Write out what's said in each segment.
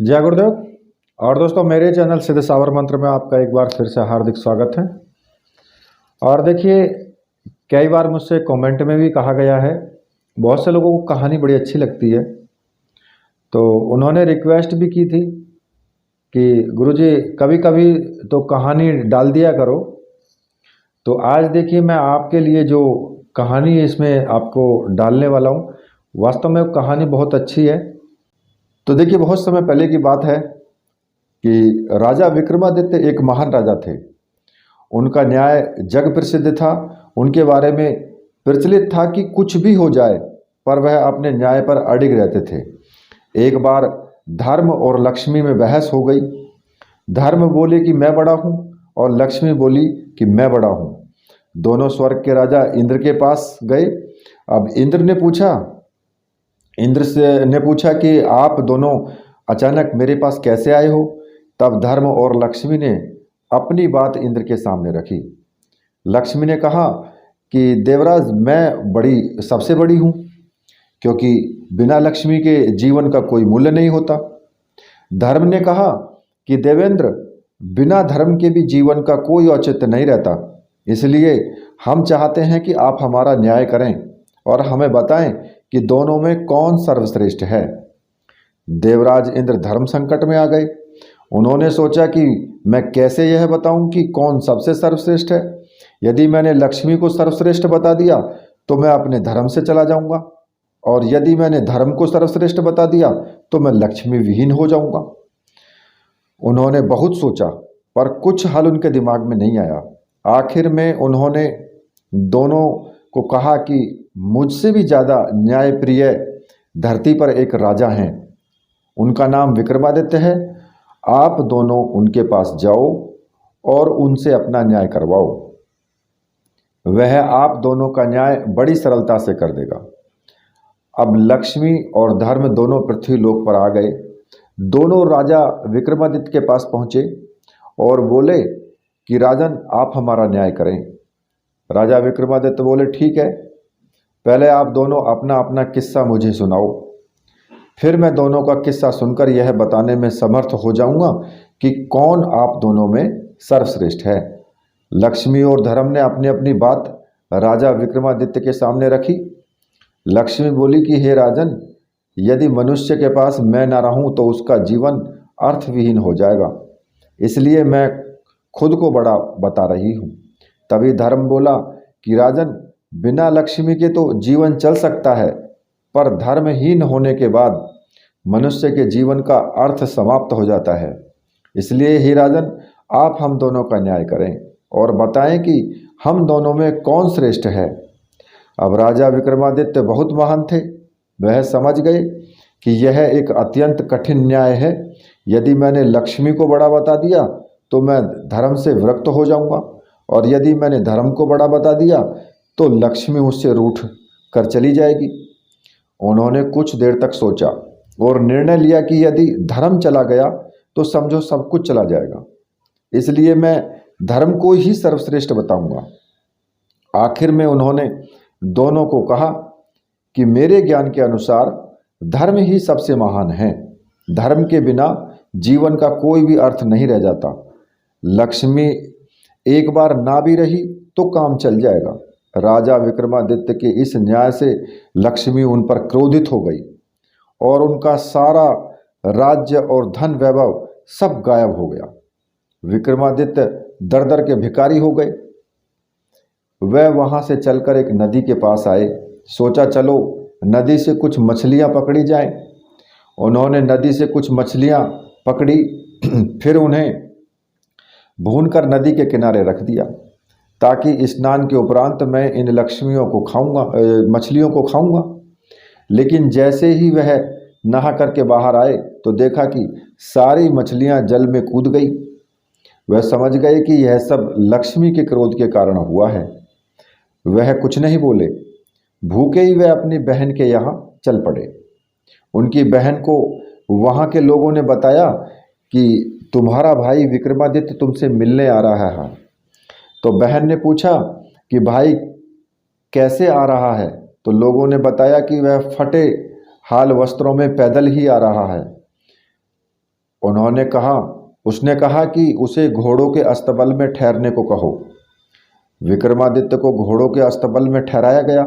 जय गुरुदेव। और दोस्तों, मेरे चैनल सिद्ध सावर मंत्र में आपका एक बार फिर से हार्दिक स्वागत है। और देखिए, कई बार मुझसे कमेंट में भी कहा गया है, बहुत से लोगों को कहानी बड़ी अच्छी लगती है, तो उन्होंने रिक्वेस्ट भी की थी कि गुरुजी कभी कभी तो कहानी डाल दिया करो। तो आज देखिए, मैं आपके लिए जो कहानी इसमें आपको डालने वाला हूँ, वास्तव में वो कहानी बहुत अच्छी है। तो देखिए, बहुत समय पहले की बात है कि राजा विक्रमादित्य एक महान राजा थे। उनका न्याय जग प्रसिद्ध था। उनके बारे में प्रचलित था कि कुछ भी हो जाए पर वह अपने न्याय पर अडिग रहते थे। एक बार धर्म और लक्ष्मी में बहस हो गई। धर्म बोले कि मैं बड़ा हूँ और लक्ष्मी बोली कि मैं बड़ा हूँ। दोनों स्वर्ग के राजा इंद्र के पास गए। अब इंद्र से ने पूछा कि आप दोनों अचानक मेरे पास कैसे आए हो। तब धर्म और लक्ष्मी ने अपनी बात इंद्र के सामने रखी। लक्ष्मी ने कहा कि देवराज, मैं सबसे बड़ी हूँ, क्योंकि बिना लक्ष्मी के जीवन का कोई मूल्य नहीं होता। धर्म ने कहा कि देवेंद्र, बिना धर्म के भी जीवन का कोई औचित्य नहीं रहता। इसलिए हम चाहते हैं कि आप हमारा न्याय करें और हमें बताएं कि दोनों में कौन सर्वश्रेष्ठ है। देवराज इंद्र धर्म संकट में आ गए। उन्होंने सोचा कि मैं कैसे यह बताऊं कि कौन सबसे सर्वश्रेष्ठ है। यदि मैंने लक्ष्मी को सर्वश्रेष्ठ बता दिया तो मैं अपने धर्म से चला जाऊंगा, और यदि मैंने धर्म को सर्वश्रेष्ठ बता दिया तो मैं लक्ष्मी विहीन हो जाऊंगा। उन्होंने बहुत सोचा, पर कुछ हल उनके दिमाग में नहीं आया। आखिर में उन्होंने दोनों को कहा कि मुझसे भी ज़्यादा न्यायप्रिय धरती पर एक राजा हैं। उनका नाम विक्रमादित्य है। आप दोनों उनके पास जाओ और उनसे अपना न्याय करवाओ। वह आप दोनों का न्याय बड़ी सरलता से कर देगा। अब लक्ष्मी और धर्म दोनों पृथ्वी लोक पर आ गए। दोनों राजा विक्रमादित्य के पास पहुंचे और बोले कि राजन, आप हमारा न्याय करें। राजा विक्रमादित्य बोले, ठीक है, पहले आप दोनों अपना अपना किस्सा मुझे सुनाओ, फिर मैं दोनों का किस्सा सुनकर यह बताने में समर्थ हो जाऊंगा कि कौन आप दोनों में सर्वश्रेष्ठ है। लक्ष्मी और धर्म ने अपनी अपनी बात राजा विक्रमादित्य के सामने रखी। लक्ष्मी बोली कि हे राजन, यदि मनुष्य के पास मैं ना रहूं तो उसका जीवन अर्थविहीन हो जाएगा, इसलिए मैं खुद को बड़ा बता रही हूँ। तभी धर्म बोला कि राजन, बिना लक्ष्मी के तो जीवन चल सकता है, पर धर्महीन होने के बाद मनुष्य के जीवन का अर्थ समाप्त हो जाता है। इसलिए ही राजन, आप हम दोनों का न्याय करें और बताएं कि हम दोनों में कौन श्रेष्ठ है। अब राजा विक्रमादित्य बहुत महान थे। वह समझ गए कि यह एक अत्यंत कठिन न्याय है। यदि मैंने लक्ष्मी को बड़ा बता दिया तो मैं धर्म से विरक्त हो जाऊंगा, और यदि मैंने धर्म को बड़ा बता दिया तो लक्ष्मी मुझसे रूठ कर चली जाएगी। उन्होंने कुछ देर तक सोचा और निर्णय लिया कि यदि धर्म चला गया तो समझो सब कुछ चला जाएगा। इसलिए मैं धर्म को ही सर्वश्रेष्ठ बताऊंगा। आखिर में उन्होंने दोनों को कहा कि मेरे ज्ञान के अनुसार धर्म ही सबसे महान है। धर्म के बिना जीवन का कोई भी अर्थ नहीं रह जाता। लक्ष्मी एक बार ना भी रही तो काम चल जाएगा। राजा विक्रमादित्य के इस न्याय से लक्ष्मी उन पर क्रोधित हो गई और उनका सारा राज्य और धन वैभव सब गायब हो गया। विक्रमादित्य दर दर के भिखारी हो गए। वह वहां से चलकर एक नदी के पास आए। सोचा, चलो नदी से कुछ मछलियां पकड़ी जाएं। उन्होंने नदी से कुछ मछलियां पकड़ी, फिर उन्हें भूनकर नदी के किनारे रख दिया, ताकि स्नान के उपरांत मैं इन मछलियों को खाऊंगा। लेकिन जैसे ही वह नहा करके बाहर आए तो देखा कि सारी मछलियां जल में कूद गई। वह समझ गए कि यह सब लक्ष्मी के क्रोध के कारण हुआ है। वह कुछ नहीं बोले। भूखे ही वह अपनी बहन के यहाँ चल पड़े। उनकी बहन को वहाँ के लोगों ने बताया कि तुम्हारा भाई विक्रमादित्य तुमसे मिलने आ रहा है। तो बहन ने पूछा कि भाई कैसे आ रहा है। तो लोगों ने बताया कि वह फटे हाल वस्त्रों में पैदल ही आ रहा है। उसने कहा कि उसे घोड़ों के अस्तबल में ठहरने को कहो। विक्रमादित्य को घोड़ों के अस्तबल में ठहराया गया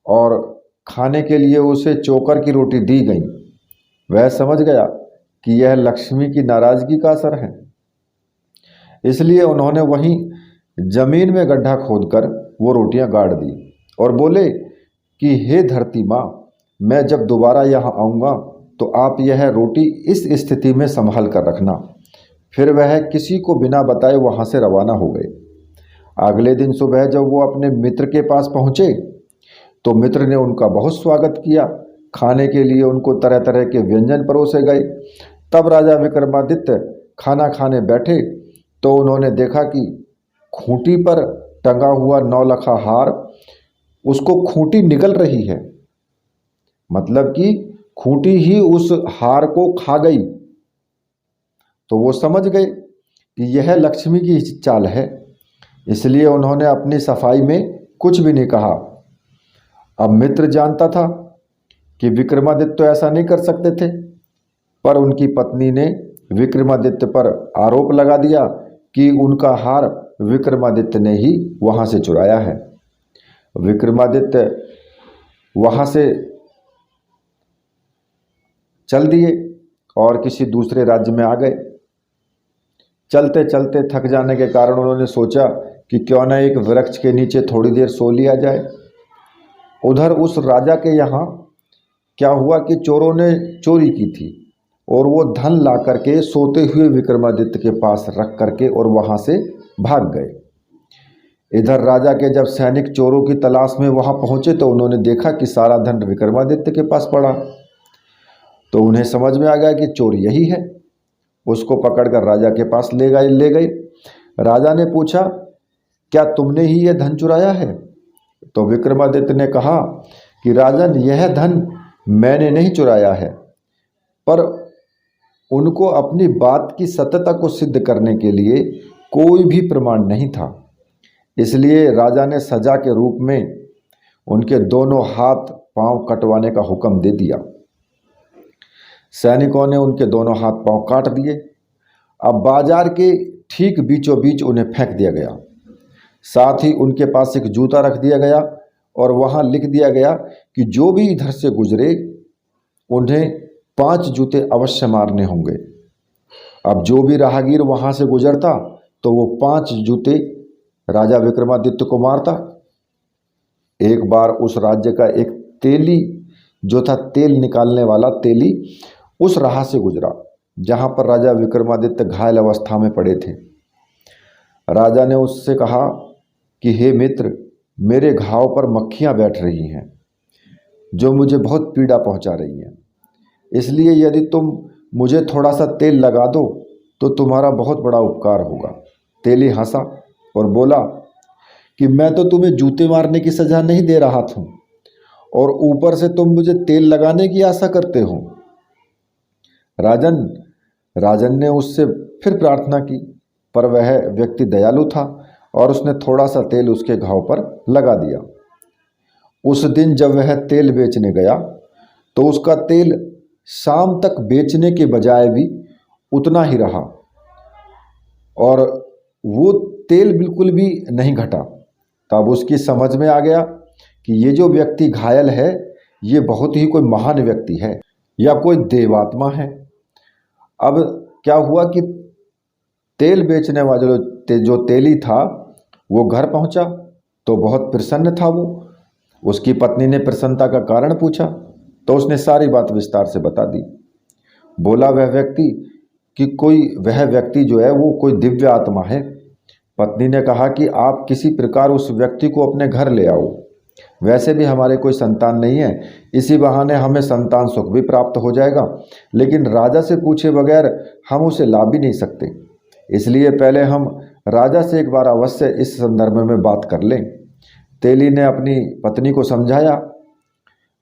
और खाने के लिए उसे चोकर की रोटी दी गई। वह समझ गया कि यह लक्ष्मी की नाराजगी का असर है, इसलिए उन्होंने वहीं जमीन में गड्ढा खोदकर वो रोटियां गाड़ दी और बोले कि हे धरती माँ, मैं जब दोबारा यहाँ आऊँगा तो आप यह रोटी इस स्थिति में संभाल कर रखना। फिर वह किसी को बिना बताए वहाँ से रवाना हो गए। अगले दिन सुबह जब वो अपने मित्र के पास पहुँचे तो मित्र ने उनका बहुत स्वागत किया। खाने के लिए उनको तरह तरह के व्यंजन परोसे गए। तब राजा विक्रमादित्य खाना खाने बैठे तो उन्होंने देखा कि खूंटी पर टंगा हुआ 9 लखा हार, उसको खूंटी निगल रही है, मतलब कि खूंटी ही उस हार को खा गई। तो वो समझ गए कि यह लक्ष्मी की चाल है, इसलिए उन्होंने अपनी सफाई में कुछ भी नहीं कहा। अब मित्र जानता था कि विक्रमादित्य ऐसा नहीं कर सकते थे, पर उनकी पत्नी ने विक्रमादित्य पर आरोप लगा दिया कि उनका हार विक्रमादित्य ने ही वहाँ से चुराया है। विक्रमादित्य वहाँ से चल दिए और किसी दूसरे राज्य में आ गए। चलते चलते थक जाने के कारण उन्होंने सोचा कि क्यों न एक वृक्ष के नीचे थोड़ी देर सो लिया जाए। उधर उस राजा के यहाँ क्या हुआ कि चोरों ने चोरी की थी और वो धन ला करके सोते हुए विक्रमादित्य के पास रख करके और वहाँ से भाग गए। इधर राजा के जब सैनिक चोरों की तलाश में वहाँ पहुँचे तो उन्होंने देखा कि सारा धन विक्रमादित्य के पास पड़ा। तो उन्हें समझ में आ गया कि चोर यही है। उसको पकड़कर राजा के पास ले गए। राजा ने पूछा, क्या तुमने ही यह धन चुराया है? तो विक्रमादित्य ने कहा कि राजन, यह धन मैंने नहीं चुराया है, पर उनको अपनी बात की सत्यता को सिद्ध करने के लिए कोई भी प्रमाण नहीं था, इसलिए राजा ने सजा के रूप में उनके दोनों हाथ पांव कटवाने का हुक्म दे दिया। सैनिकों ने उनके दोनों हाथ पांव काट दिए। अब बाजार के ठीक बीचों बीच उन्हें फेंक दिया गया। साथ ही उनके पास एक जूता रख दिया गया और वहां लिख दिया गया कि जो भी इधर से गुजरे उन्हें 5 जूते अवश्य मारने होंगे। अब जो भी राहगीर वहां से गुजरता तो वो 5 जूते राजा विक्रमादित्य को मारता। एक बार उस राज्य का एक तेली जो था, तेल निकालने वाला तेली, उस राह से गुजरा जहां पर राजा विक्रमादित्य घायल अवस्था में पड़े थे। राजा ने उससे कहा कि हे मित्र, मेरे घाव पर मक्खियां बैठ रही हैं जो मुझे बहुत पीड़ा पहुंचा रही हैं, इसलिए यदि तुम मुझे थोड़ा सा तेल लगा दो तो तुम्हारा बहुत बड़ा उपकार होगा। तेली हंसा और बोला कि मैं तो तुम्हें जूते मारने की सजा नहीं दे रहा था और ऊपर से तुम मुझे तेल लगाने की आशा करते हो। राजन ने उससे फिर प्रार्थना की, पर वह व्यक्ति दयालु था और उसने थोड़ा सा तेल उसके घाव पर लगा दिया। उस दिन जब वह तेल बेचने गया तो उसका तेल शाम तक बेचने के बजाय भी उतना ही रहा और वो तेल बिल्कुल भी नहीं घटा। तब उसकी समझ में आ गया कि ये जो व्यक्ति घायल है ये बहुत ही कोई महान व्यक्ति है या कोई देवात्मा है। अब क्या हुआ कि तेल बेचने वाला जो तेली था वो घर पहुंचा तो बहुत प्रसन्न था। वो उसकी पत्नी ने प्रसन्नता का कारण पूछा तो उसने सारी बात विस्तार से बता दी। बोला वह व्यक्ति जो है वो कोई दिव्य आत्मा है। पत्नी ने कहा कि आप किसी प्रकार उस व्यक्ति को अपने घर ले आओ, वैसे भी हमारे कोई संतान नहीं है, इसी बहाने हमें संतान सुख भी प्राप्त हो जाएगा, लेकिन राजा से पूछे बगैर हम उसे ला भी नहीं सकते, इसलिए पहले हम राजा से एक बार अवश्य इस संदर्भ में बात कर लें। तेली ने अपनी पत्नी को समझाया।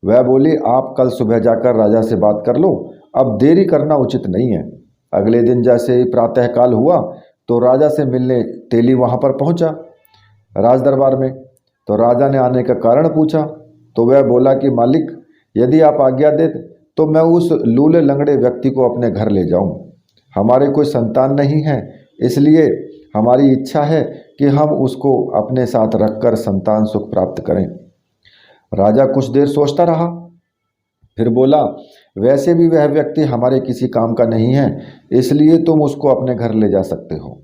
वह बोली, आप कल सुबह जाकर राजा से बात कर लो, अब देरी करना उचित नहीं है। अगले दिन जैसे ही प्रातःकाल हुआ तो राजा से मिलने तेली वहाँ पर पहुँचा राज दरबार में। तो राजा ने आने का कारण पूछा तो वह बोला कि मालिक, यदि आप आज्ञा दे तो मैं उस लूले लंगड़े व्यक्ति को अपने घर ले जाऊं। हमारे कोई संतान नहीं है, इसलिए हमारी इच्छा है कि हम उसको अपने साथ रखकर संतान सुख प्राप्त करें। राजा कुछ देर सोचता रहा, फिर बोला, वैसे भी वह व्यक्ति हमारे किसी काम का नहीं है, इसलिए तुम उसको अपने घर ले जा सकते हो।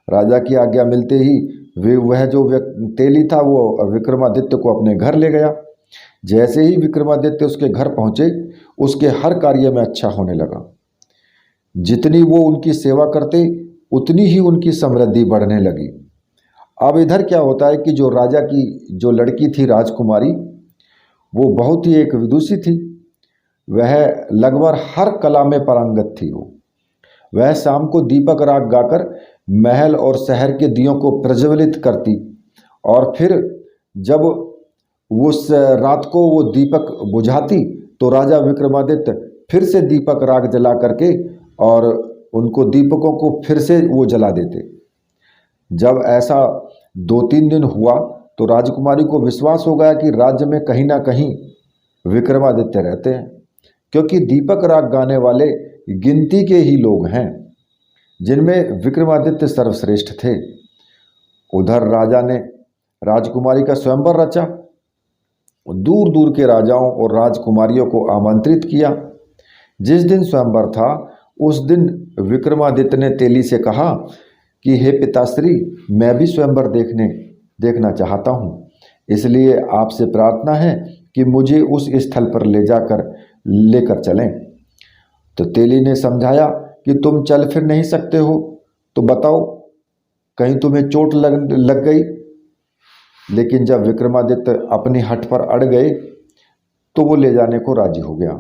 राजा की आज्ञा मिलते ही वह जो तेली था वो विक्रमादित्य को अपने घर ले गया। जैसे ही विक्रमादित्य उसके घर पहुंचे, उसके हर कार्य में अच्छा होने लगा। जितनी वो उनकी सेवा करते उतनी ही उनकी समृद्धि बढ़ने लगी। अब इधर क्या होता है कि जो राजा की जो लड़की थी राजकुमारी, वो बहुत ही एक विदुषी थी। वह लगभग हर कला में पारंगत थी। वह शाम को दीपक राग गाकर महल और शहर के दियों को प्रज्वलित करती, और फिर जब उस रात को वो दीपक बुझाती तो राजा विक्रमादित्य फिर से दीपक राग जला करके और उनको दीपकों को फिर से वो जला देते। जब ऐसा 2-3 दिन हुआ तो राजकुमारी को विश्वास हो गया कि राज्य में कहीं ना कहीं विक्रमादित्य रहते हैं, क्योंकि दीपक राग गाने वाले गिनती के ही लोग हैं, जिनमें विक्रमादित्य सर्वश्रेष्ठ थे। उधर राजा ने राजकुमारी का स्वयंवर रचा, दूर दूर के राजाओं और राजकुमारियों को आमंत्रित किया। जिस दिन स्वयंवर था उस दिन विक्रमादित्य ने तेली से कहा कि हे पिताश्री, मैं भी स्वयंवर देखना चाहता हूँ, इसलिए आपसे प्रार्थना है कि मुझे उस स्थल पर लेकर चलें। तो तेली ने समझाया कि तुम चल फिर नहीं सकते हो, तो बताओ कहीं तुम्हें चोट लग गई। लेकिन जब विक्रमादित्य अपनी हठ पर अड़ गए तो वो ले जाने को राजी हो गया।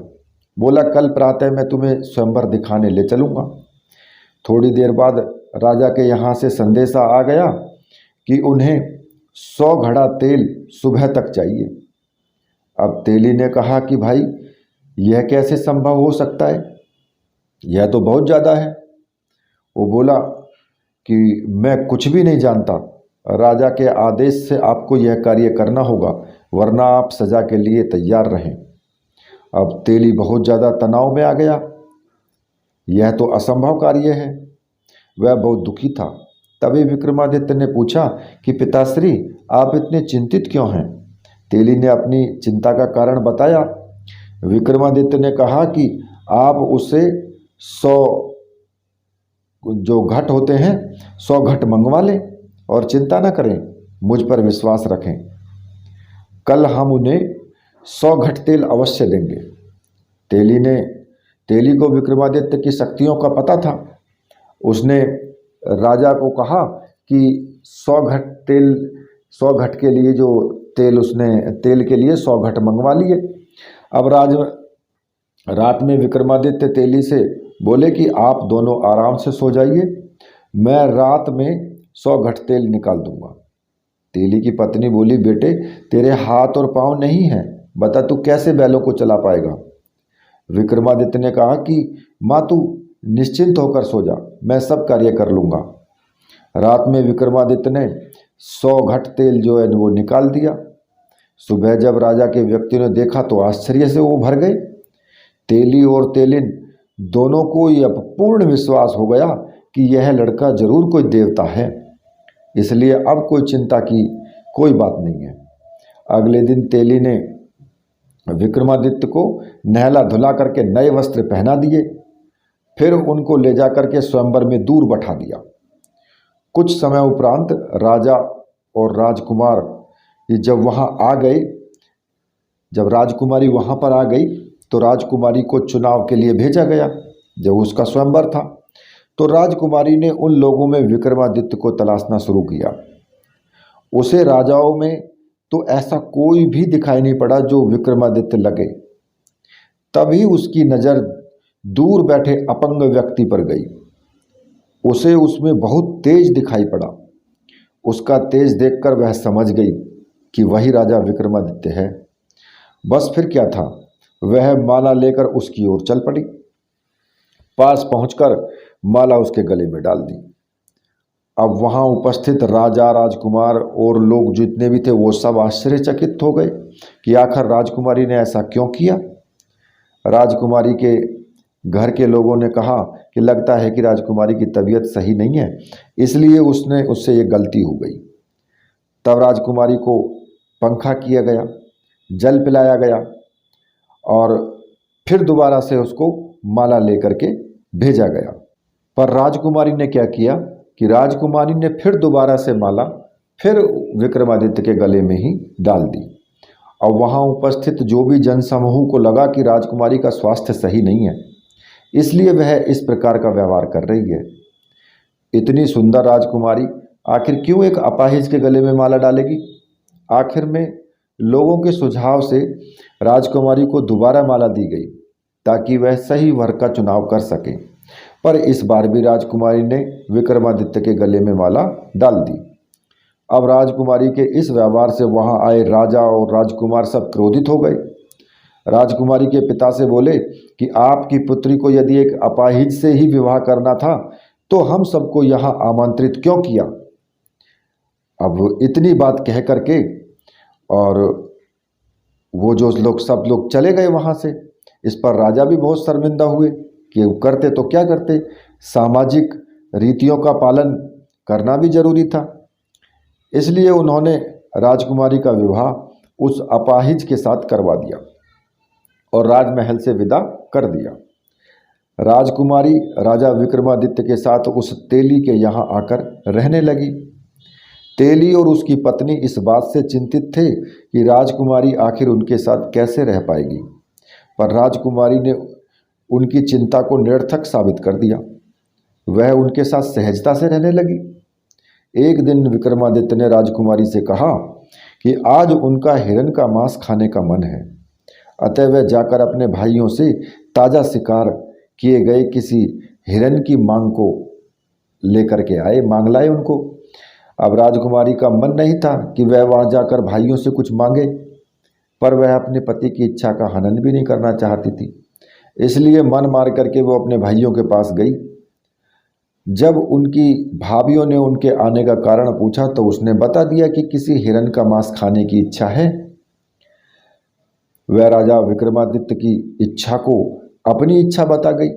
बोला, कल प्रातः मैं तुम्हें स्वयंवर दिखाने ले चलूँगा। थोड़ी देर बाद राजा के यहाँ से संदेशा आ गया कि उन्हें 100 घड़ा तेल सुबह तक चाहिए। अब तेली ने कहा कि भाई, यह कैसे संभव हो सकता है, यह तो बहुत ज़्यादा है। वो बोला कि मैं कुछ भी नहीं जानता, राजा के आदेश से आपको यह कार्य करना होगा, वरना आप सजा के लिए तैयार रहें। अब तेली बहुत ज़्यादा तनाव में आ गया, यह तो असंभव कार्य है। वह बहुत दुखी था। तभी विक्रमादित्य ने पूछा कि पिताश्री, आप इतने चिंतित क्यों हैं? तेली ने अपनी चिंता का कारण बताया। विक्रमादित्य ने कहा कि आप उसे 100 जो घट होते हैं 100 घट मंगवा लें और चिंता न करें, मुझ पर विश्वास रखें। कल हम उन्हें 100 घट तेल अवश्य देंगे। तेली को विक्रमादित्य की शक्तियों का पता था। उसने राजा को कहा कि 100 घट के लिए जो तेल के लिए 100 घट मंगवा लिए। अब रात में विक्रमादित्य तेली से बोले कि आप दोनों आराम से सो जाइए, मैं रात में 100 घट तेल निकाल दूंगा। तेली की पत्नी बोली, बेटे तेरे हाथ और पांव नहीं हैं, बता तू कैसे बैलों को चला पाएगा? विक्रमादित्य ने कहा कि माँ तू निश्चिंत होकर सो जा, मैं सब कार्य कर लूँगा। रात में विक्रमादित्य ने 100 घट तेल जो है वो निकाल दिया। सुबह जब राजा के व्यक्ति ने देखा तो आश्चर्य से वो भर गए। तेली और तेलिन दोनों को यह पूर्ण विश्वास हो गया कि यह लड़का जरूर कोई देवता है, इसलिए अब कोई चिंता की कोई बात नहीं है। अगले दिन तेली ने विक्रमादित्य को नहला धुला करके नए वस्त्र पहना दिए, फिर उनको ले जा करके स्वयंवर में दूर बैठा दिया। कुछ समय उपरांत राजा और राजकुमार जब राजकुमारी वहाँ पर आ गई तो राजकुमारी को चुनाव के लिए भेजा गया। जब उसका स्वयंवर था तो राजकुमारी ने उन लोगों में विक्रमादित्य को तलाशना शुरू किया। उसे राजाओं में तो ऐसा कोई भी दिखाई नहीं पड़ा जो विक्रमादित्य लगे। तभी उसकी नज़र दूर बैठे अपंग व्यक्ति पर गई। उसे उसमें बहुत तेज दिखाई पड़ा। उसका तेज देखकर वह समझ गई कि वही राजा विक्रमादित्य है। बस फिर क्या था, वह माला लेकर उसकी ओर चल पड़ी। पास पहुंचकर माला उसके गले में डाल दी। अब वहां उपस्थित राजा, राजकुमार और लोग जितने भी थे वो सब आश्चर्यचकित हो गए कि आखिर राजकुमारी ने ऐसा क्यों किया। राजकुमारी के घर के लोगों ने कहा कि लगता है कि राजकुमारी की तबीयत सही नहीं है, इसलिए उसने उससे ये गलती हो गई। तब राजकुमारी को पंखा किया गया, जल पिलाया गया और फिर दोबारा से उसको माला लेकर के भेजा गया। पर राजकुमारी ने क्या किया कि राजकुमारी ने फिर दोबारा से माला फिर विक्रमादित्य के गले में ही डाल दी। और वहाँ उपस्थित जो भी जनसमूह को लगा कि राजकुमारी का स्वास्थ्य सही नहीं है, इसलिए वह इस प्रकार का व्यवहार कर रही है। इतनी सुंदर राजकुमारी आखिर क्यों एक अपाहिज के गले में माला डालेगी? आखिर में लोगों के सुझाव से राजकुमारी को दोबारा माला दी गई ताकि वह सही वर का चुनाव कर सके। पर इस बार भी राजकुमारी ने विक्रमादित्य के गले में माला डाल दी। अब राजकुमारी के इस व्यवहार से वहां आए राजा और राजकुमार सब क्रोधित हो गए। राजकुमारी के पिता से बोले कि आपकी पुत्री को यदि एक अपाहिज से ही विवाह करना था तो हम सबको यहाँ आमंत्रित क्यों किया? अब इतनी बात कह करके और वो जो लोग सब लोग चले गए वहाँ से। इस पर राजा भी बहुत शर्मिंदा हुए कि करते तो क्या करते, सामाजिक रीतियों का पालन करना भी जरूरी था। इसलिए उन्होंने राजकुमारी का विवाह उस अपाहिज के साथ करवा दिया और राजमहल से विदा कर दिया। राजकुमारी राजा विक्रमादित्य के साथ उस तेली के यहाँ आकर रहने लगी। तेली और उसकी पत्नी इस बात से चिंतित थे कि राजकुमारी आखिर उनके साथ कैसे रह पाएगी, पर राजकुमारी ने उनकी चिंता को निरर्थक साबित कर दिया। वह उनके साथ सहजता से रहने लगी। एक दिन विक्रमादित्य ने राजकुमारी से कहा कि आज उनका हिरण का मांस खाने का मन है, अतः वह जाकर अपने भाइयों से ताज़ा शिकार किए गए किसी हिरण की मांग को लेकर के आए, मांग लाए उनको। अब राजकुमारी का मन नहीं था कि वह वहाँ जाकर भाइयों से कुछ मांगे, पर वह अपने पति की इच्छा का हनन भी नहीं करना चाहती थी, इसलिए मन मार करके वो अपने भाइयों के पास गई। जब उनकी भाभियों ने उनके आने का कारण पूछा तो उसने बता दिया कि किसी हिरण का मांस खाने की इच्छा है। वह राजा विक्रमादित्य की इच्छा को अपनी इच्छा बता गई।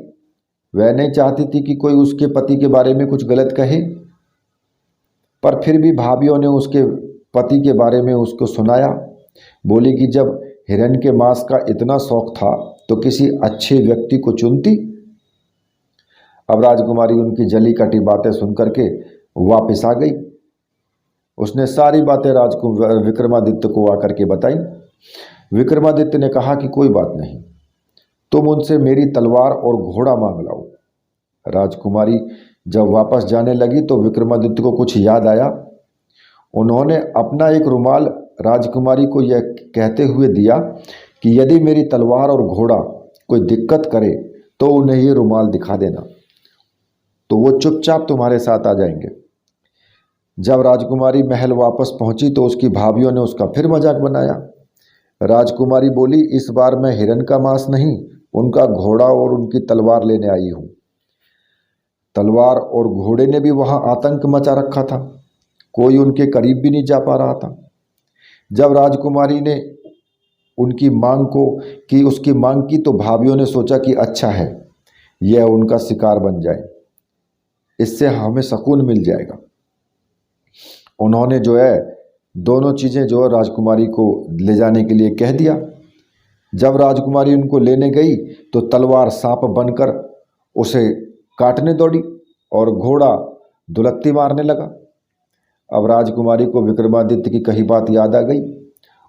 वह नहीं चाहती थी कि कोई उसके पति के बारे में कुछ गलत कहे, पर फिर भी भाभियों ने उसके पति के बारे में उसको सुनाया। बोली कि जब हिरण के मांस का इतना शौक था तो किसी अच्छे व्यक्ति को चुनती। अब राजकुमारी उनकी जली कटी बातें सुनकर के वापस आ गई। उसने सारी बातें विक्रमादित्य को आकर के बताई। विक्रमादित्य ने कहा कि कोई बात नहीं, तुम उनसे मेरी तलवार और घोड़ा मांग लाओ। राजकुमारी जब वापस जाने लगी तो विक्रमादित्य को कुछ याद आया। उन्होंने अपना एक रुमाल राजकुमारी को यह कहते हुए दिया कि यदि मेरी तलवार और घोड़ा कोई दिक्कत करे तो उन्हें ये रुमाल दिखा देना, तो वो चुपचाप तुम्हारे साथ आ जाएंगे। जब राजकुमारी महल वापस पहुंची तो उसकी भाभियों ने उसका फिर मजाक बनाया। राजकुमारी बोली, इस बार मैं हिरण का मांस नहीं, उनका घोड़ा और उनकी तलवार लेने आई हूँ। तलवार और घोड़े ने भी वहाँ आतंक मचा रखा था, कोई उनके करीब भी नहीं जा पा रहा था। जब राजकुमारी ने उनकी मांग को की उसकी मांग की तो भाभियों ने सोचा कि अच्छा है, यह उनका शिकार बन जाए, इससे हमें सुकून मिल जाएगा। उन्होंने जो है दोनों चीज़ें जो है राजकुमारी को ले जाने के लिए कह दिया। जब राजकुमारी उनको लेने गई तो तलवार सांप बनकर उसे काटने दौड़ी और घोड़ा दुलत्ती मारने लगा। अब राजकुमारी को विक्रमादित्य की कही बात याद आ गई।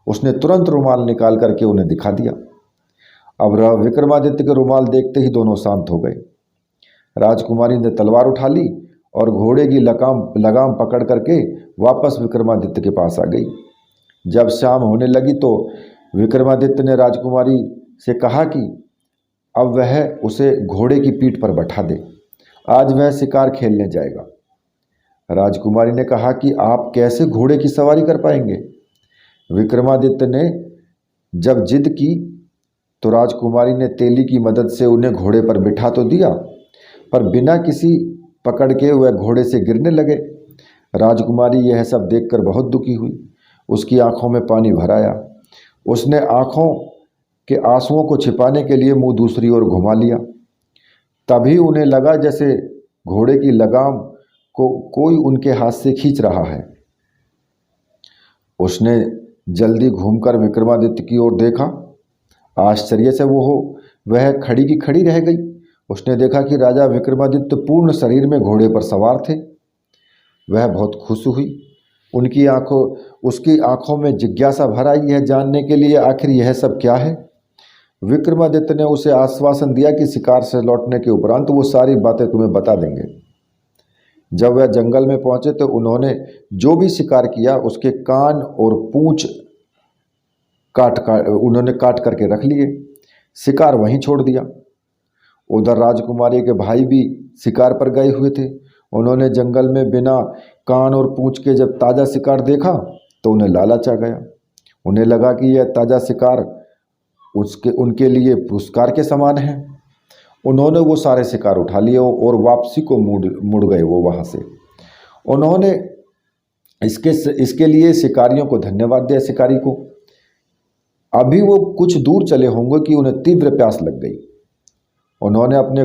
उसने तुरंत रुमाल निकाल करके उन्हें दिखा दिया। अब विक्रमादित्य के रुमाल देखते ही दोनों शांत हो गए। राजकुमारी ने तलवार उठा ली और घोड़े की लगाम पकड़ करके वापस विक्रमादित्य के पास आ गई। जब शाम होने लगी तो विक्रमादित्य ने राजकुमारी से कहा कि अब वह उसे घोड़े की पीठ पर बैठा दे, आज वह शिकार खेलने जाएगा। राजकुमारी ने कहा कि आप कैसे घोड़े की सवारी कर पाएंगे? विक्रमादित्य ने जब जिद की तो राजकुमारी ने तेली की मदद से उन्हें घोड़े पर बिठा तो दिया, पर बिना किसी पकड़ के वह घोड़े से गिरने लगे। राजकुमारी यह सब देखकर बहुत दुखी हुई। उसकी आंखों में पानी भर आया। उसने आंखों के आंसुओं को छिपाने के लिए मुंह दूसरी ओर घुमा लिया तभी उन्हें लगा जैसे घोड़े की लगाम को कोई उनके हाथ से खींच रहा है। उसने जल्दी घूमकर विक्रमादित्य की ओर देखा। आश्चर्य से वह खड़ी की खड़ी रह गई। उसने देखा कि राजा विक्रमादित्य पूर्ण शरीर में घोड़े पर सवार थे। वह बहुत खुश हुई। उसकी आंखों में जिज्ञासा भर आई, यह जानने के लिए आखिर यह सब क्या है। विक्रमादित्य ने उसे आश्वासन दिया कि शिकार से लौटने के उपरांत वो सारी बातें तुम्हें बता देंगे। जब वह जंगल में पहुंचे तो उन्होंने जो भी शिकार किया उसके कान और पूंछ उन्होंने काट करके रख लिए। शिकार वहीं छोड़ दिया। उधर राजकुमारी के भाई भी शिकार पर गए हुए थे। उन्होंने जंगल में बिना कान और पूंछ के जब ताज़ा शिकार देखा तो उन्हें लालच आ गया। उन्हें लगा कि यह ताज़ा शिकार उनके लिए पुरस्कार के समान है। उन्होंने वो सारे शिकार उठा लिए और वापसी को मुड़ गए वो वहाँ से। उन्होंने इसके लिए शिकारियों को धन्यवाद दिया। शिकारी को अभी वो कुछ दूर चले होंगे कि उन्हें तीव्र प्यास लग गई। उन्होंने अपने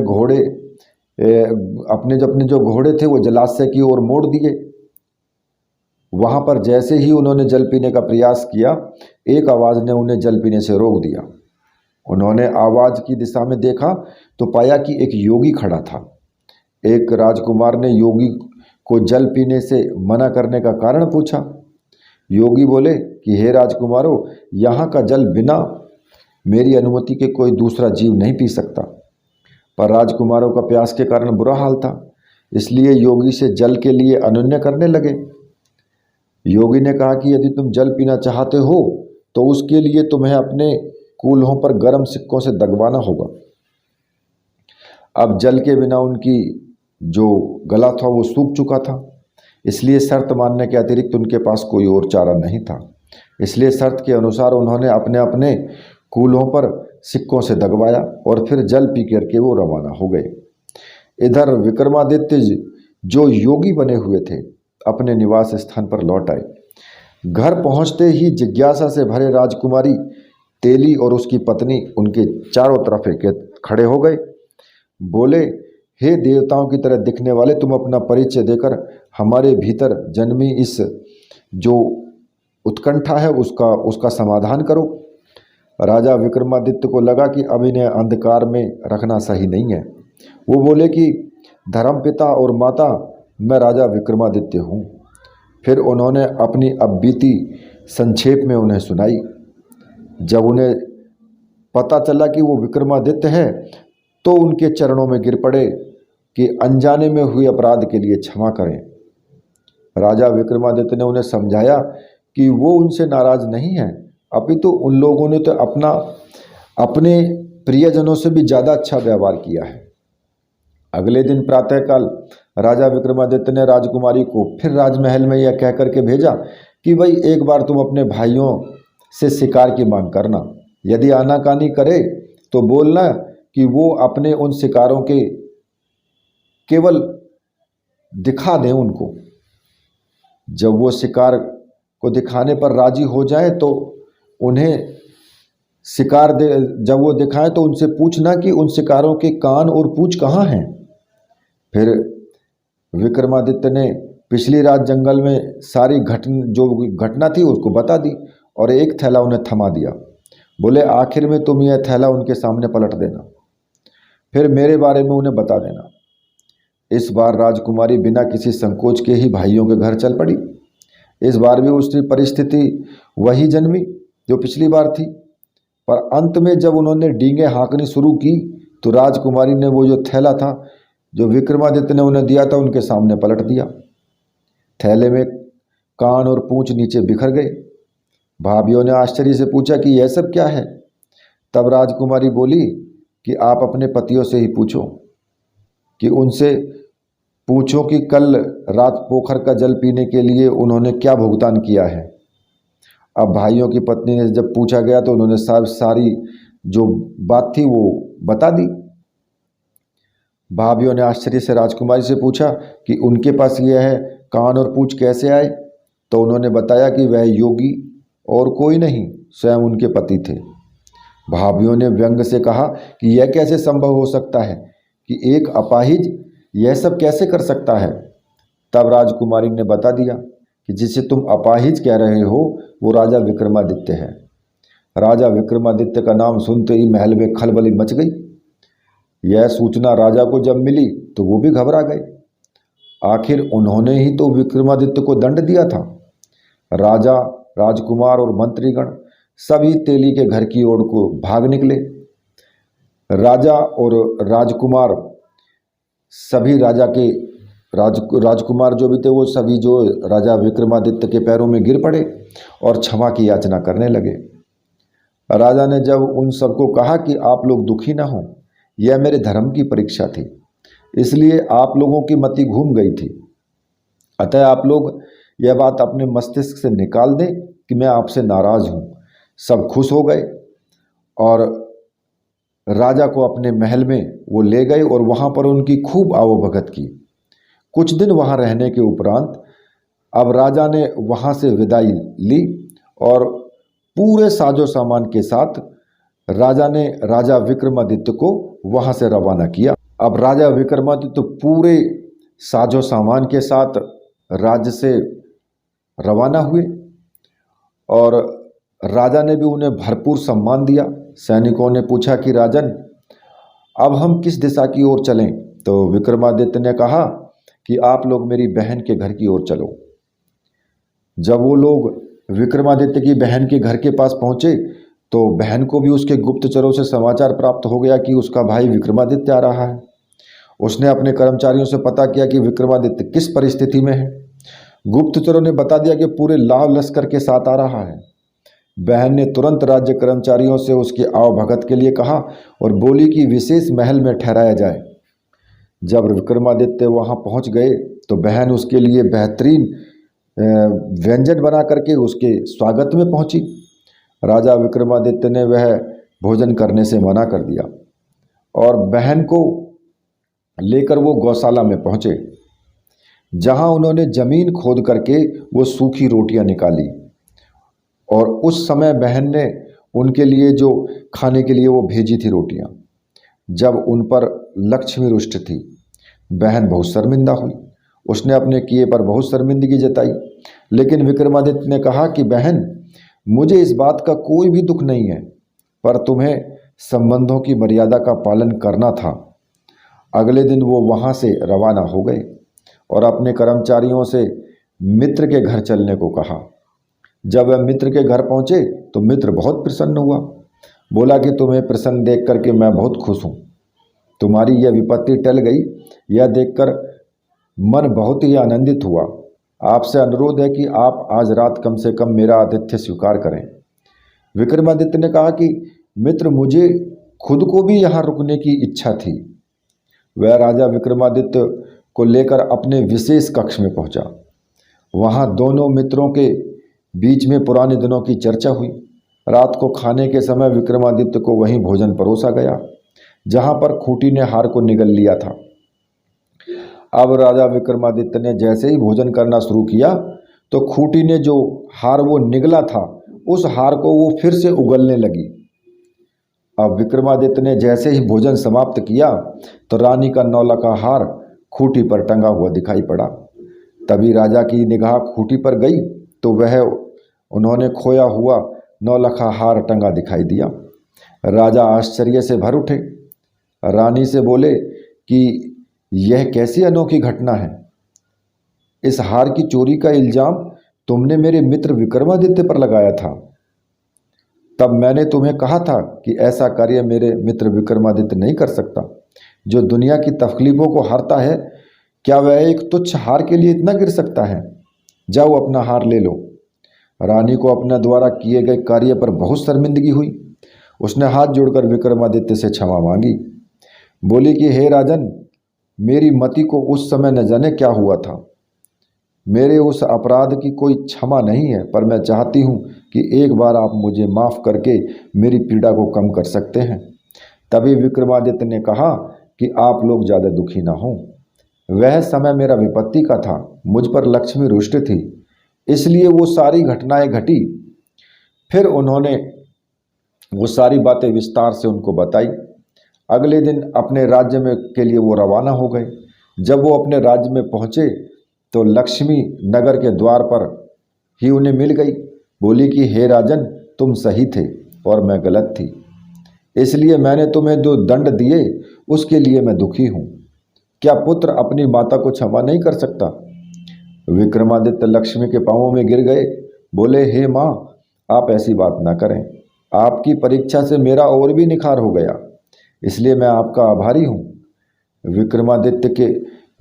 जो घोड़े थे वो जलाशय की ओर मोड़ दिए। वहाँ पर जैसे ही उन्होंने जल पीने का प्रयास किया, एक आवाज़ ने उन्हें जल पीने से रोक दिया। उन्होंने आवाज़ की दिशा में देखा तो पाया कि एक योगी खड़ा था। एक राजकुमार ने योगी को जल पीने से मना करने का कारण पूछा। योगी बोले कि हे राजकुमारों, यहाँ का जल बिना मेरी अनुमति के कोई दूसरा जीव नहीं पी सकता। पर राजकुमारों का प्यास के कारण बुरा हाल था, इसलिए योगी से जल के लिए अनुनय करने लगे। योगी ने कहा कि यदि तुम जल पीना चाहते हो तो उसके लिए तुम्हें अपने कूल्हों पर गर्म सिक्कों से दगवाना होगा। अब जल के बिना उनकी जो गला था वो सूख चुका था, इसलिए शर्त मानने के अतिरिक्त उनके पास कोई और चारा नहीं था। इसलिए शर्त के अनुसार उन्होंने अपने अपने कूल्हों पर सिक्कों से दगवाया और फिर जल पी करके वो रवाना हो गए। इधर विक्रमादित्य जो योगी बने हुए थे अपने निवास स्थान पर लौट आए। घर पहुंचते ही जिज्ञासा से भरे राजकुमारी तेली और उसकी पत्नी उनके चारों तरफ खड़े हो गए। बोले, हे देवताओं की तरह दिखने वाले, तुम अपना परिचय देकर हमारे भीतर जन्मी इस जो उत्कंठा है उसका समाधान करो। राजा विक्रमादित्य को लगा कि अब इन्हें अंधकार में रखना सही नहीं है। वो बोले कि धर्मपिता और माता, मैं राजा विक्रमादित्य हूँ। फिर उन्होंने अपनी अब बीती संक्षेप में उन्हें सुनाई। जब उन्हें पता चला कि वो विक्रमादित्य है तो उनके चरणों में गिर पड़े कि अनजाने में हुए अपराध के लिए क्षमा करें। राजा विक्रमादित्य ने उन्हें समझाया कि वो उनसे नाराज नहीं है, अपितु उन लोगों ने तो अपने प्रियजनों से भी ज़्यादा अच्छा व्यवहार किया है। अगले दिन प्रातःकाल राजा विक्रमादित्य ने राजकुमारी को फिर राजमहल में यह कह करके भेजा कि भाई एक बार तुम अपने भाइयों से शिकार की मांग करना। यदि आनाकानी करे तो बोलना कि वो अपने उन शिकारों के केवल दिखा दें उनको। जब वो शिकार को दिखाने पर राजी हो जाए तो उन्हें शिकार जब वो दिखाएं तो उनसे पूछना कि उन शिकारों के कान और पूंछ कहाँ हैं। फिर विक्रमादित्य ने पिछली रात जंगल में सारी जो घटना थी उसको बता दी और एक थैला उन्हें थमा दिया। बोले, आखिर में तुम यह थैला उनके सामने पलट देना, फिर मेरे बारे में उन्हें बता देना। इस बार राजकुमारी बिना किसी संकोच के ही भाइयों के घर चल पड़ी। इस बार भी उसकी परिस्थिति वही जन्मी जो पिछली बार थी, पर अंत में जब उन्होंने डींगे हाँकनी शुरू की तो राजकुमारी ने वो जो थैला था जो विक्रमादित्य ने उन्हें दिया था उनके सामने पलट दिया। थैले में कान और पूंछ नीचे बिखर गए। भाभियों ने आश्चर्य से पूछा कि यह सब क्या है। तब राजकुमारी बोली कि आप अपने पतियों से ही पूछो, कि उनसे पूछो कि कल रात पोखर का जल पीने के लिए उन्होंने क्या भुगतान किया है। अब भाइयों की पत्नी ने जब पूछा गया तो उन्होंने सारी जो बात थी वो बता दी। भाभियों ने आश्चर्य से राजकुमारी से पूछा कि उनके पास यह है कान और पूंछ कैसे आए। तो उन्होंने बताया कि वह योगी और कोई नहीं, स्वयं उनके पति थे। भाभियों ने व्यंग से कहा कि यह कैसे संभव हो सकता है कि एक अपाहिज यह सब कैसे कर सकता है। तब राजकुमारी ने बता दिया कि जिसे तुम अपाहिज कह रहे हो वो राजा विक्रमादित्य है। राजा विक्रमादित्य का नाम सुनते ही महल में खलबली मच गई। यह सूचना राजा को जब मिली तो वो भी घबरा गए। आखिर उन्होंने ही तो विक्रमादित्य को दंड दिया था। राजा, राजकुमार और मंत्रीगण सभी तेली के घर की ओर को भाग निकले। राजा और राजकुमार सभी राजकुमार जो भी थे वो सभी जो राजा विक्रमादित्य के पैरों में गिर पड़े और क्षमा की याचना करने लगे। राजा ने जब उन सबको कहा कि आप लोग दुखी ना हो, यह मेरे धर्म की परीक्षा थी, इसलिए आप लोगों की मति घूम गई थी। अतः आप लोग यह बात अपने मस्तिष्क से निकाल दें कि मैं आपसे नाराज हूँ। सब खुश हो गए और राजा को अपने महल में वो ले गए और वहाँ पर उनकी खूब आवभगत की। कुछ दिन वहाँ रहने के उपरांत अब राजा ने वहाँ से विदाई ली और पूरे साजो सामान के साथ राजा ने राजा विक्रमादित्य को वहाँ से रवाना किया। अब राजा विक्रमादित्य पूरे साजो सामान के साथ राज्य से रवाना हुए और राजा ने भी उन्हें भरपूर सम्मान दिया। सैनिकों ने पूछा कि राजन, अब हम किस दिशा की ओर चलें? तो विक्रमादित्य ने कहा कि आप लोग मेरी बहन के घर की ओर चलो। जब वो लोग विक्रमादित्य की बहन के घर के पास पहुंचे तो बहन को भी उसके गुप्तचरों से समाचार प्राप्त हो गया कि उसका भाई विक्रमादित्य आ रहा है। उसने अपने कर्मचारियों से पता किया कि विक्रमादित्य किस परिस्थिति में है। गुप्तचरों ने बता दिया कि पूरे लाव लश्कर के साथ आ रहा है। बहन ने तुरंत राज्य कर्मचारियों से उसके आवभगत के लिए कहा और बोली कि विशेष महल में ठहराया जाए। जब विक्रमादित्य वहां पहुंच गए तो बहन उसके लिए बेहतरीन व्यंजन बना करके उसके स्वागत में पहुंची। राजा विक्रमादित्य ने वह भोजन करने से मना कर दिया और बहन को लेकर वो गौशाला में पहुंचे, जहां उन्होंने जमीन खोद करके वो सूखी रोटियां निकाली और उस समय बहन ने उनके लिए जो खाने के लिए वो भेजी थी रोटियां। जब उन पर लक्ष्मी रुष्ट थी, बहन बहुत शर्मिंदा हुई। उसने अपने किए पर बहुत शर्मिंदगी जताई। लेकिन विक्रमादित्य ने कहा कि बहन, मुझे इस बात का कोई भी दुख नहीं है, पर तुम्हें संबंधों की मर्यादा का पालन करना था। अगले दिन वो वहाँ से रवाना हो गए और अपने कर्मचारियों से मित्र के घर चलने को कहा। जब वह मित्र के घर पहुँचे तो मित्र बहुत प्रसन्न हुआ। बोला कि तुम्हें प्रसन्न देख करके मैं बहुत खुश हूँ। तुम्हारी यह विपत्ति टल गई, यह देखकर मन बहुत ही आनंदित हुआ। आपसे अनुरोध है कि आप आज रात कम से कम मेरा आतिथ्य स्वीकार करें। विक्रमादित्य ने कहा कि मित्र, मुझे खुद को भी यहाँ रुकने की इच्छा थी। वह राजा विक्रमादित्य को लेकर अपने विशेष कक्ष में पहुँचा। वहाँ दोनों मित्रों के बीच में पुराने दिनों की चर्चा हुई। रात को खाने के समय विक्रमादित्य को वहीं भोजन परोसा गया जहाँ पर खूंटी ने हार को निगल लिया था। अब राजा विक्रमादित्य ने जैसे ही भोजन करना शुरू किया तो खूंटी ने जो हार वो निगला था, उस हार को वो फिर से उगलने लगी। अब विक्रमादित्य ने जैसे ही भोजन समाप्त किया तो रानी का नौलखा हार खूंटी पर टंगा हुआ दिखाई पड़ा। तभी राजा की निगाह खूंटी पर गई तो वह उन्होंने खोया हुआ नौलखा हार टंगा दिखाई दिया। राजा आश्चर्य से भर उठे। रानी से बोले कि यह कैसी अनोखी घटना है। इस हार की चोरी का इल्जाम तुमने मेरे मित्र विक्रमादित्य पर लगाया था। तब मैंने तुम्हें कहा था कि ऐसा कार्य मेरे मित्र विक्रमादित्य नहीं कर सकता। जो दुनिया की तकलीफों को हारता है, क्या वह एक तुच्छ हार के लिए इतना गिर सकता है? जाओ अपना हार ले लो। रानी को अपने द्वारा किए गए कार्य पर बहुत शर्मिंदगी हुई। उसने हाथ जोड़कर विक्रमादित्य से क्षमा मांगी। बोली कि हे राजन, मेरी मति को उस समय न जाने क्या हुआ था। मेरे उस अपराध की कोई क्षमा नहीं है, पर मैं चाहती हूँ कि एक बार आप मुझे माफ़ करके मेरी पीड़ा को कम कर सकते हैं। तभी विक्रमादित्य ने कहा कि आप लोग ज़्यादा दुखी ना हों। वह समय मेरा विपत्ति का था, मुझ पर लक्ष्मी रुष्ट थी, इसलिए वो सारी घटनाएं घटी। फिर उन्होंने वो सारी बातें विस्तार से उनको बताई। अगले दिन अपने राज्य में के लिए वो रवाना हो गए। जब वो अपने राज्य में पहुँचे तो लक्ष्मी नगर के द्वार पर ही उन्हें मिल गई। बोली कि हे राजन, तुम सही थे और मैं गलत थी, इसलिए मैंने तुम्हें जो दंड दिए उसके लिए मैं दुखी हूँ। क्या पुत्र अपनी माता को क्षमा नहीं कर सकता? विक्रमादित्य लक्ष्मी के पांवों में गिर गए। बोले, हे माँ, आप ऐसी बात ना करें। आपकी परीक्षा से मेरा और भी निखार हो गया, इसलिए मैं आपका आभारी हूँ। विक्रमादित्य के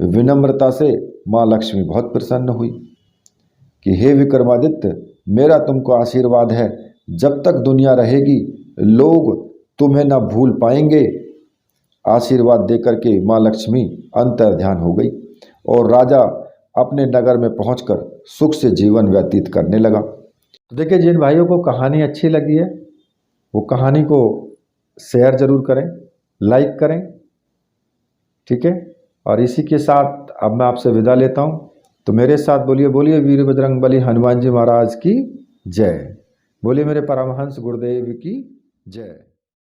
विनम्रता से माँ लक्ष्मी बहुत प्रसन्न हुई कि हे विक्रमादित्य, मेरा तुमको आशीर्वाद है, जब तक दुनिया रहेगी लोग तुम्हें न भूल पाएंगे। आशीर्वाद देकर के माँ लक्ष्मी अंतर्ध्यान हो गई और राजा अपने नगर में पहुंचकर सुख से जीवन व्यतीत करने लगा। तो देखिए, जिन भाइयों को कहानी अच्छी लगी है वो कहानी को शेयर जरूर करें, लाइक करें, ठीक है। और इसी के साथ अब मैं आपसे विदा लेता हूँ। तो मेरे साथ बोलिए, बोलिए वीर बजरंगबली हनुमान जी महाराज की जय। बोलिए मेरे परमहंस गुरुदेव की जय।